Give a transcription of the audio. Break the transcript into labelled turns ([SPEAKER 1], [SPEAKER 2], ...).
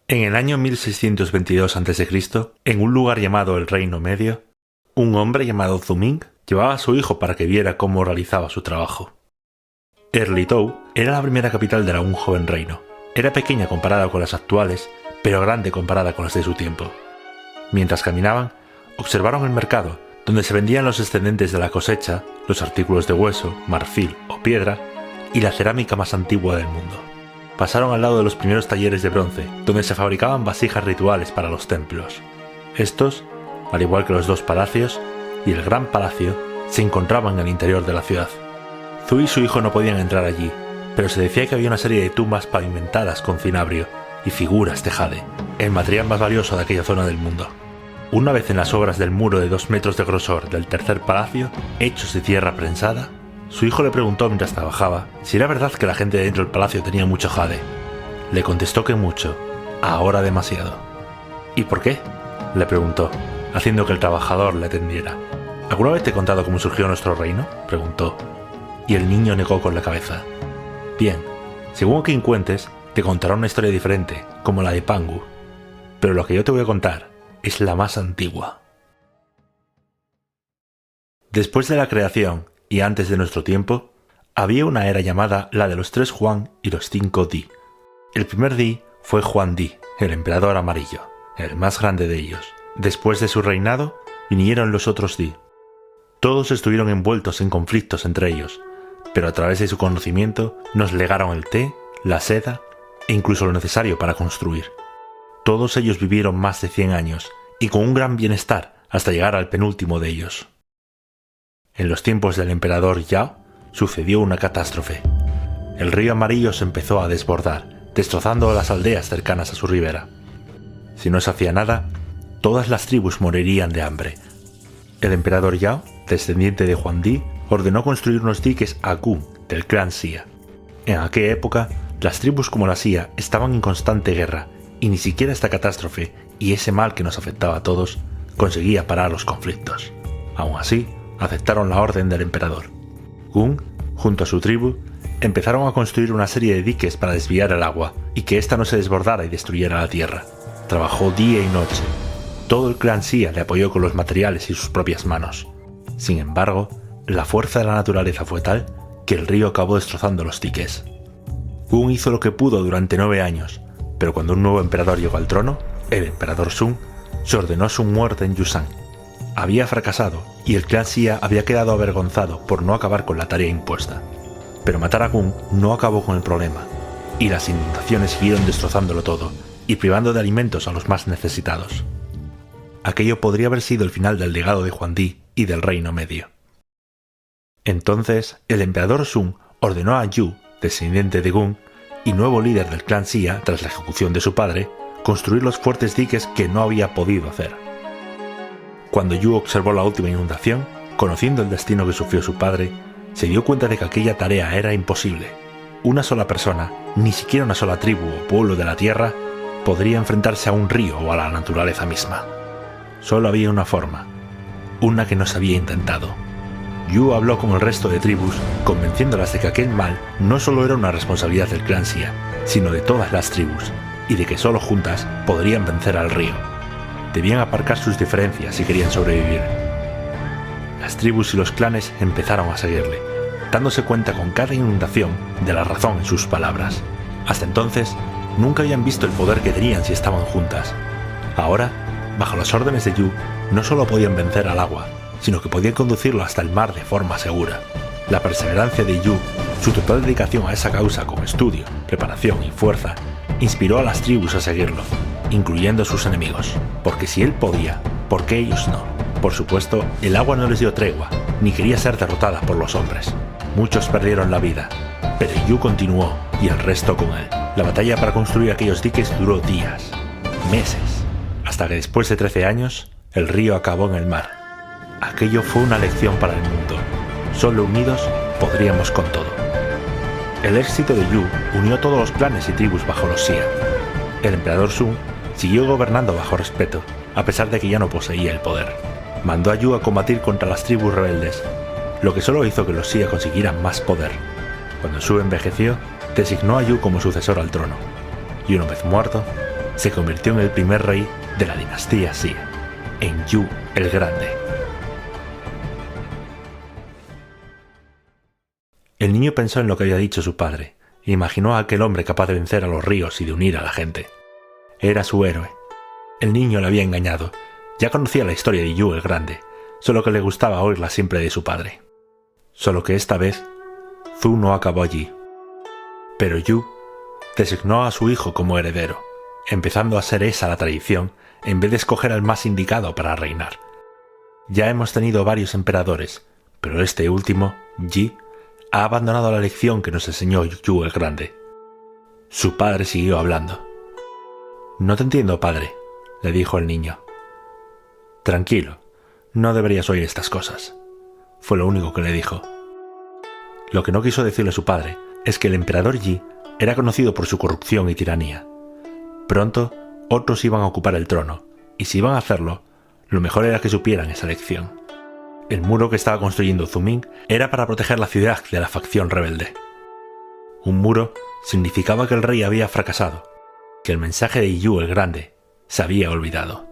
[SPEAKER 1] En el año 1622 a.C., en un lugar llamado el Reino Medio, un hombre llamado Zuming llevaba a su hijo para que viera cómo realizaba su trabajo. Erlitou era la primera capital de un joven reino. Era pequeña comparada con las actuales, pero grande comparada con las de su tiempo. Mientras caminaban, observaron el mercado, donde se vendían los excedentes de la cosecha, los artículos de hueso, marfil o piedra, y la cerámica más antigua del mundo. Pasaron al lado de los primeros talleres de bronce, donde se fabricaban vasijas rituales para los templos. Estos, al igual que los dos palacios y el gran palacio, se encontraban en el interior de la ciudad. Zhu y su hijo no podían entrar allí, pero se decía que había una serie de tumbas pavimentadas con cinabrio y figuras de jade, el material más valioso de aquella zona del mundo. Una vez en las obras del muro de 2 metros de grosor del tercer palacio, hechos de tierra prensada, su hijo le preguntó mientras trabajaba si era verdad que la gente dentro del palacio tenía mucho jade. Le contestó que mucho, ahora demasiado. ¿Y por qué?, le preguntó, haciendo que el trabajador le atendiera. ¿Alguna vez te he contado cómo surgió nuestro reino?, preguntó. Y el niño negó con la cabeza. Bien, según quien cuentes, te contará una historia diferente, como la de Pangu. Pero lo que yo te voy a contar es la más antigua. Después de la creación, y antes de nuestro tiempo, había una era llamada la de los 3 Huang y los 5 Di. El primer Di fue Huang Di, el emperador amarillo, el más grande de ellos. Después de su reinado, vinieron los otros Di. Todos estuvieron envueltos en conflictos entre ellos, pero a través de su conocimiento nos legaron el té, la seda e incluso lo necesario para construir. Todos ellos vivieron más de 100 años y con un gran bienestar hasta llegar al penúltimo de ellos. En los tiempos del emperador Yao sucedió una catástrofe. El río amarillo se empezó a desbordar, destrozando las aldeas cercanas a su ribera. Si no se hacía nada, todas las tribus morirían de hambre. El emperador Yao, descendiente de Huang Di, ordenó construir unos diques a Gun del clan Xia. En aquella época, las tribus como la Xia estaban en constante guerra, y ni siquiera esta catástrofe y ese mal que nos afectaba a todos conseguía parar los conflictos. Aún así, aceptaron la orden del emperador. Gun, junto a su tribu, empezaron a construir una serie de diques para desviar el agua y que ésta no se desbordara y destruyera la tierra. Trabajó día y noche. Todo el clan Xia le apoyó con los materiales y sus propias manos. Sin embargo, la fuerza de la naturaleza fue tal que el río acabó destrozando los diques. Gun hizo lo que pudo durante 9 años, pero cuando un nuevo emperador llegó al trono, el emperador Sun, se ordenó su muerte en Yusan. Había fracasado y el clan Xia había quedado avergonzado por no acabar con la tarea impuesta. Pero matar a Gun no acabó con el problema, y las inundaciones siguieron destrozándolo todo y privando de alimentos a los más necesitados. Aquello podría haber sido el final del legado de Huang Di y del Reino Medio. Entonces, el emperador Sun ordenó a Yu, descendiente de Gun y nuevo líder del clan Xia tras la ejecución de su padre, construir los fuertes diques que no había podido hacer. Cuando Yu observó la última inundación, conociendo el destino que sufrió su padre, se dio cuenta de que aquella tarea era imposible. Una sola persona, ni siquiera una sola tribu o pueblo de la tierra, podría enfrentarse a un río o a la naturaleza misma. Solo había una forma, una que no se había intentado. Yu habló con el resto de tribus, convenciéndolas de que aquel mal no solo era una responsabilidad del clan Xia, sino de todas las tribus, y de que solo juntas podrían vencer al río. Debían aparcar sus diferencias si querían sobrevivir. Las tribus y los clanes empezaron a seguirle, dándose cuenta con cada inundación de la razón en sus palabras. Hasta entonces, nunca habían visto el poder que tenían si estaban juntas. Ahora, bajo las órdenes de Yu, no solo podían vencer al agua, sino que podían conducirlo hasta el mar de forma segura. La perseverancia de Yu, su total dedicación a esa causa con estudio, preparación y fuerza, inspiró a las tribus a seguirlo, incluyendo a sus enemigos, porque si él podía, ¿por qué ellos no? Por supuesto, el agua no les dio tregua, ni quería ser derrotada por los hombres. Muchos perdieron la vida, pero Yu continuó, y el resto con él. La batalla para construir aquellos diques duró días, meses, hasta que después de 13 años, el río acabó en el mar. Aquello fue una lección para el mundo. Solo unidos podríamos con todo. El éxito de Yu unió a todos los clanes y tribus bajo los Xia. El emperador Sun siguió gobernando bajo respeto, a pesar de que ya no poseía el poder. Mandó a Yu a combatir contra las tribus rebeldes, lo que solo hizo que los Xia consiguieran más poder. Cuando Su envejeció, designó a Yu como sucesor al trono, y una vez muerto, se convirtió en el primer rey de la dinastía Xia, en Yu el Grande. El niño pensó en lo que había dicho su padre e imaginó a aquel hombre capaz de vencer a los ríos y de unir a la gente. Era su héroe. El niño le había engañado. Ya conocía la historia de Yu el Grande, solo que le gustaba oírla siempre de su padre. Solo que esta vez, Zhou no acabó allí. Pero Yu designó a su hijo como heredero, empezando a ser esa la tradición en vez de escoger al más indicado para reinar. Ya hemos tenido varios emperadores, pero este último, Yi, ha abandonado la lección que nos enseñó Yu el Grande. Su padre siguió hablando. «No te entiendo, padre», le dijo el niño. «Tranquilo, no deberías oír estas cosas», fue lo único que le dijo. Lo que no quiso decirle su padre es que el emperador Yi era conocido por su corrupción y tiranía. Pronto, otros iban a ocupar el trono, y si iban a hacerlo, lo mejor era que supieran esa lección. El muro que estaba construyendo Zhu Ming era para proteger la ciudad de la facción rebelde. Un muro significaba que el rey había fracasado, que el mensaje de Yu el Grande se había olvidado.